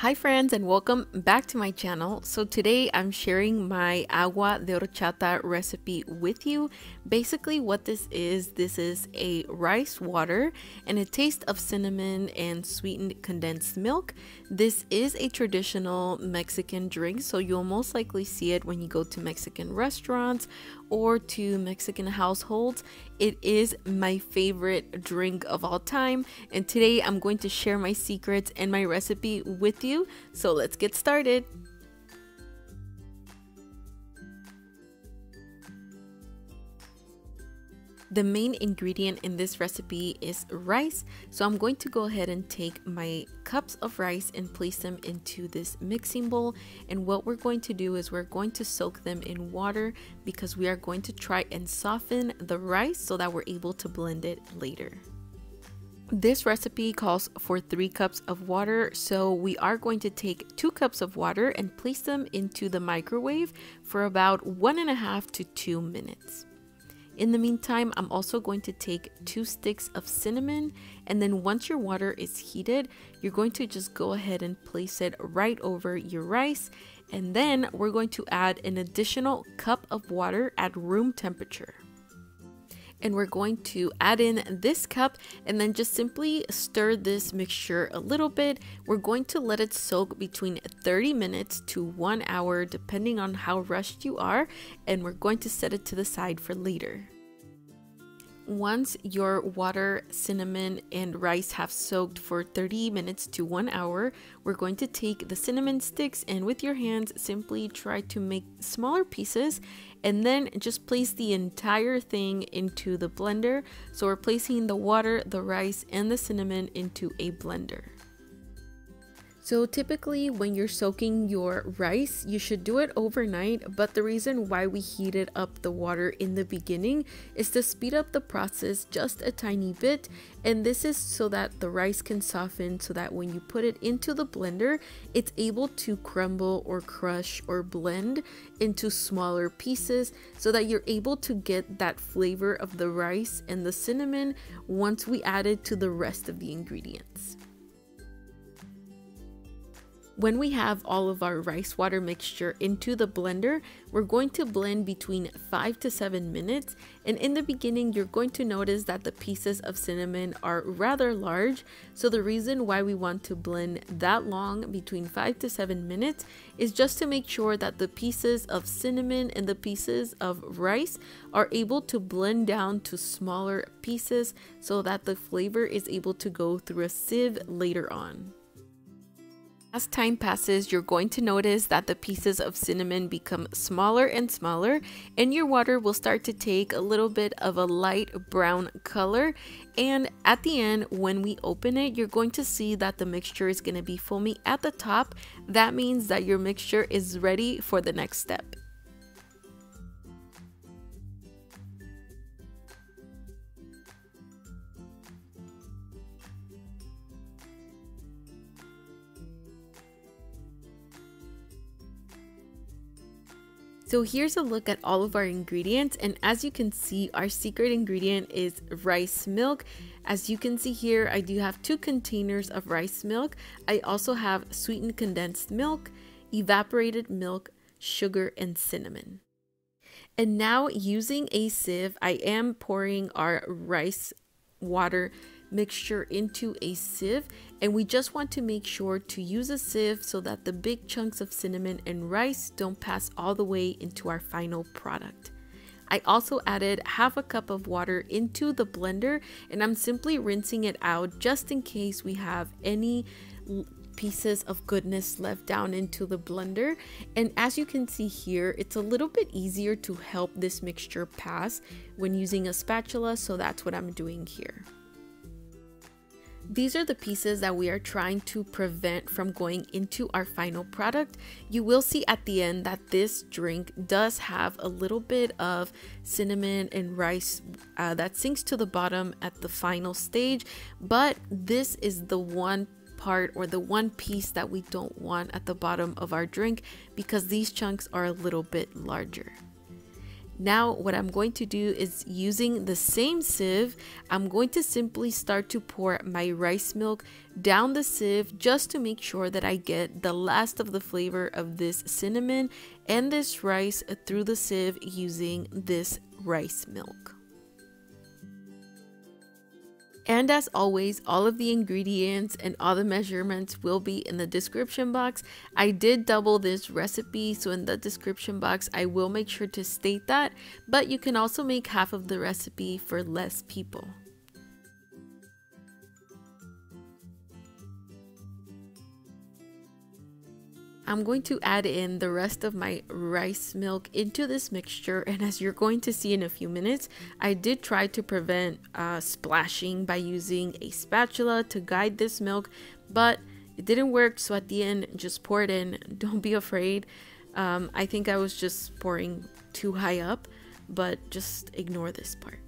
Hi friends, and welcome back to my channel. So today I'm sharing my agua de horchata recipe with you. Basically what this is a rice water and a taste of cinnamon and sweetened condensed milk. This is a traditional Mexican drink, so you'll most likely see it when you go to Mexican restaurants or to Mexican households. It is my favorite drink of all time, and today I'm going to share my secrets and my recipe with you. So let's get started. The main ingredient in this recipe is rice, so I'm going to go ahead and take my cups of rice and place them into this mixing bowl. And what we're going to do is we're going to soak them in water because we are going to try and soften the rice so that we're able to blend it later. This recipe calls for 3 cups of water, so we are going to take 2 cups of water and place them into the microwave for about 1.5 to 2 minutes. In the meantime, I'm also going to take 2 sticks of cinnamon, and then once your water is heated, you're going to just go ahead and place it right over your rice, and then we're going to add an additional cup of water at room temperature. And we're going to add in this cup and then just simply stir this mixture a little bit. We're going to let it soak between 30 minutes to 1 hour depending on how rushed you are, and we're going to set it to the side for later. Once your water, cinnamon, and rice have soaked for 30 minutes to 1 hour, we're going to take the cinnamon sticks and with your hands simply try to make smaller pieces and then just place the entire thing into the blender. So we're placing the water, the rice, and the cinnamon into a blender. So typically when you're soaking your rice, you should do it overnight, but the reason why we heated up the water in the beginning is to speed up the process just a tiny bit, and this is so that the rice can soften so that when you put it into the blender, it's able to crumble or crush or blend into smaller pieces so that you're able to get that flavor of the rice and the cinnamon once we add it to the rest of the ingredients. When we have all of our rice water mixture into the blender, we're going to blend between 5 to 7 minutes. And in the beginning, you're going to notice that the pieces of cinnamon are rather large. So the reason why we want to blend that long, between 5 to 7 minutes, is just to make sure that the pieces of cinnamon and the pieces of rice are able to blend down to smaller pieces so that the flavor is able to go through a sieve later on. As time passes, you're going to notice that the pieces of cinnamon become smaller and smaller, and your water will start to take a little bit of a light brown color. And at the end, when we open it, you're going to see that the mixture is going to be foamy at the top. That means that your mixture is ready for the next step. So here's a look at all of our ingredients, and as you can see, our secret ingredient is rice milk. As you can see here, I do have 2 containers of rice milk. I also have sweetened condensed milk, evaporated milk, sugar, and cinnamon. And now using a sieve, I am pouring our rice water mixture into a sieve, and we just want to make sure to use a sieve so that the big chunks of cinnamon and rice don't pass all the way into our final product. I also added half a cup of water into the blender, and I'm simply rinsing it out just in case we have any pieces of goodness left down into the blender. And as you can see here, it's a little bit easier to help this mixture pass when using a spatula, so that's what I'm doing here. These are the pieces that we are trying to prevent from going into our final product. You will see at the end that this drink does have a little bit of cinnamon and rice that sinks to the bottom at the final stage, but this is the one part or the one piece that we don't want at the bottom of our drink because these chunks are a little bit larger. Now what I'm going to do is, using the same sieve, I'm going to simply start to pour my rice milk down the sieve just to make sure that I get the last of the flavor of this cinnamon and this rice through the sieve using this rice milk. And as always, all of the ingredients and all the measurements will be in the description box. I did double this recipe, so in the description box, I will make sure to state that, but you can also make half of the recipe for less people. I'm going to add in the rest of my rice milk into this mixture, and as you're going to see in a few minutes, I did try to prevent splashing by using a spatula to guide this milk, but it didn't work, so at the end, just pour it in. Don't be afraid. I think I was just pouring too high up, but just ignore this part.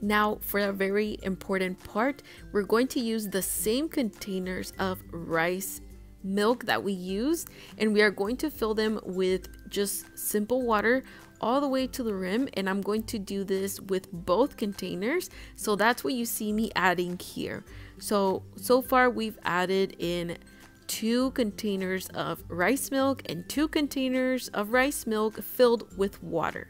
Now for a very important part, we're going to use the same containers of rice milk that we used, and we are going to fill them with just simple water all the way to the rim, and I'm going to do this with both containers. So that's what you see me adding here. So far we've added in 2 containers of rice milk and 2 containers of rice milk filled with water.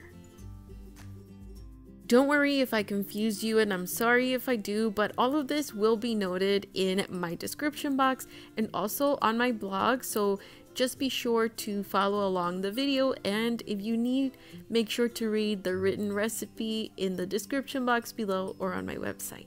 Don't worry if I confuse you, and I'm sorry if I do, but all of this will be noted in my description box and also on my blog, so just be sure to follow along the video, and if you need, make sure to read the written recipe in the description box below or on my website.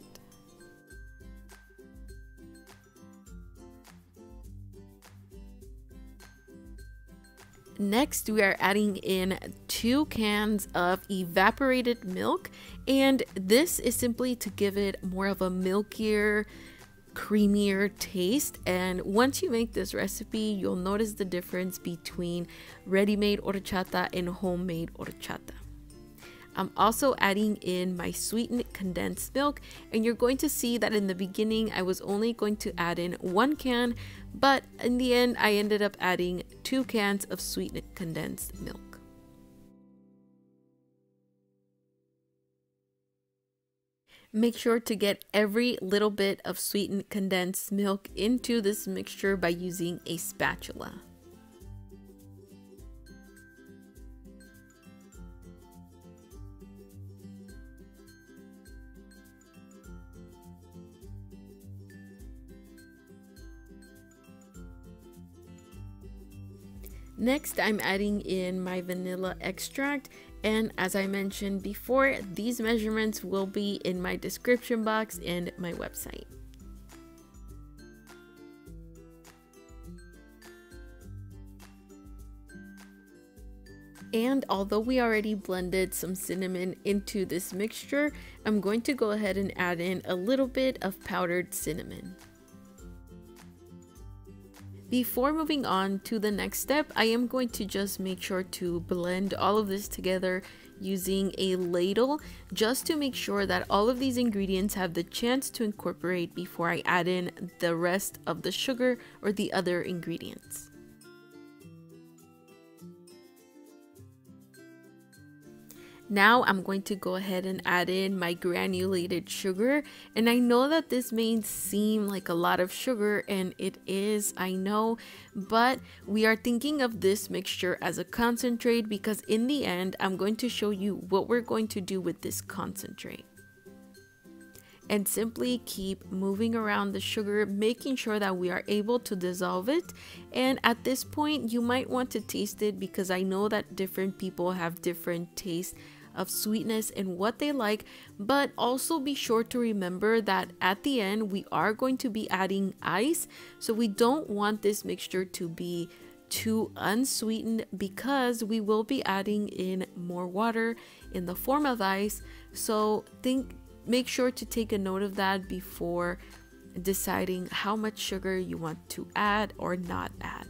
Next, we are adding in 2 cans of evaporated milk, and this is simply to give it more of a milkier, creamier taste. And once you make this recipe, you'll notice the difference between ready-made horchata and homemade horchata. I'm also adding in my sweetened condensed milk, and you're going to see that in the beginning I was only going to add in 1 can, but in the end I ended up adding 2 cans of sweetened condensed milk. Make sure to get every little bit of sweetened condensed milk into this mixture by using a spatula. Next, I'm adding in my vanilla extract, and as I mentioned before, these measurements will be in my description box and my website. And although we already blended some cinnamon into this mixture, I'm going to go ahead and add in a little bit of powdered cinnamon. Before moving on to the next step, I am going to just make sure to blend all of this together using a ladle, just to make sure that all of these ingredients have the chance to incorporate before I add in the rest of the sugar or the other ingredients. Now I'm going to go ahead and add in my granulated sugar, and I know that this may seem like a lot of sugar, and it is, I know, but we are thinking of this mixture as a concentrate because in the end I'm going to show you what we're going to do with this concentrate. And simply keep moving around the sugar, making sure that we are able to dissolve it. And at this point you might want to taste it because I know that different people have different tastes of sweetness and what they like, but also be sure to remember that at the end we are going to be adding ice, so we don't want this mixture to be too unsweetened because we will be adding in more water in the form of ice. So make sure to take a note of that before deciding how much sugar you want to add or not add.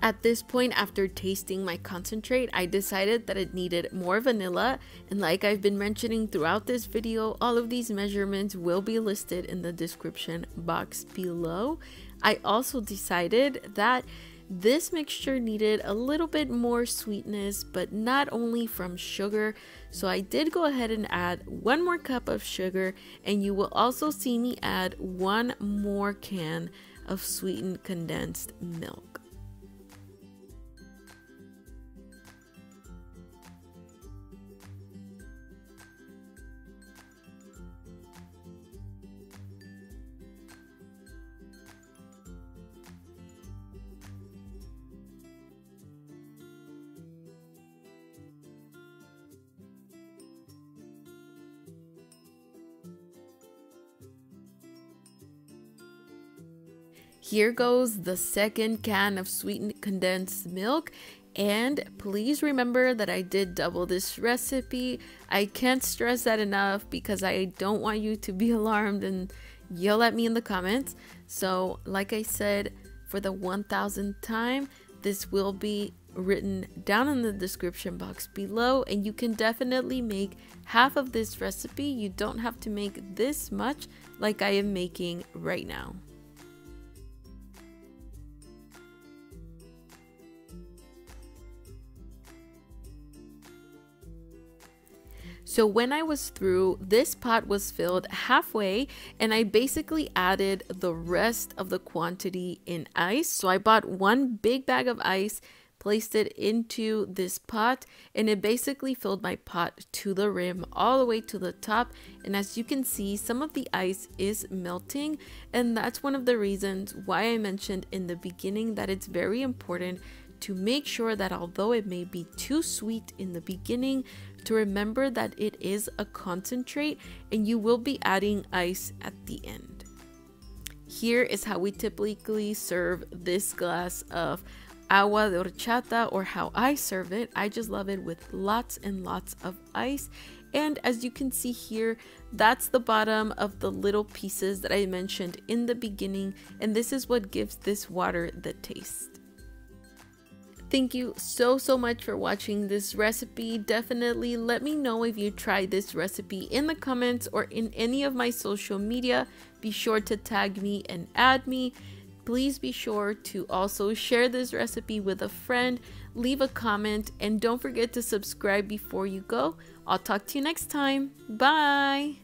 At this point, after tasting my concentrate, I decided that it needed more vanilla, and like I've been mentioning throughout this video, all of these measurements will be listed in the description box below. I also decided that this mixture needed a little bit more sweetness, but not only from sugar, so I did go ahead and add 1 more cup of sugar, and you will also see me add 1 more can of sweetened condensed milk. Here goes the second can of sweetened condensed milk, and please remember that I did double this recipe. I can't stress that enough because I don't want you to be alarmed and yell at me in the comments. So like I said, for the 1000th time, this will be written down in the description box below, and you can definitely make half of this recipe. You don't have to make this much like I am making right now. So when I was through, this pot was filled halfway, and I basically added the rest of the quantity in ice. So I bought 1 big bag of ice, placed it into this pot, and it basically filled my pot to the rim all the way to the top. And as you can see, some of the ice is melting, and that's one of the reasons why I mentioned in the beginning that it's very important to make sure that although it may be too sweet in the beginning, to remember that it is a concentrate and you will be adding ice at the end. Here is how we typically serve this glass of agua de horchata, or how I serve it. I just love it with lots and lots of ice. And as you can see here, that's the bottom of the little pieces that I mentioned in the beginning, and this is what gives this water the taste. Thank you so much for watching this recipe. Definitely let me know if you tried this recipe in the comments or in any of my social media. Be sure to tag me and add me. Please be sure to also share this recipe with a friend, leave a comment, and don't forget to subscribe before you go. I'll talk to you next time. Bye!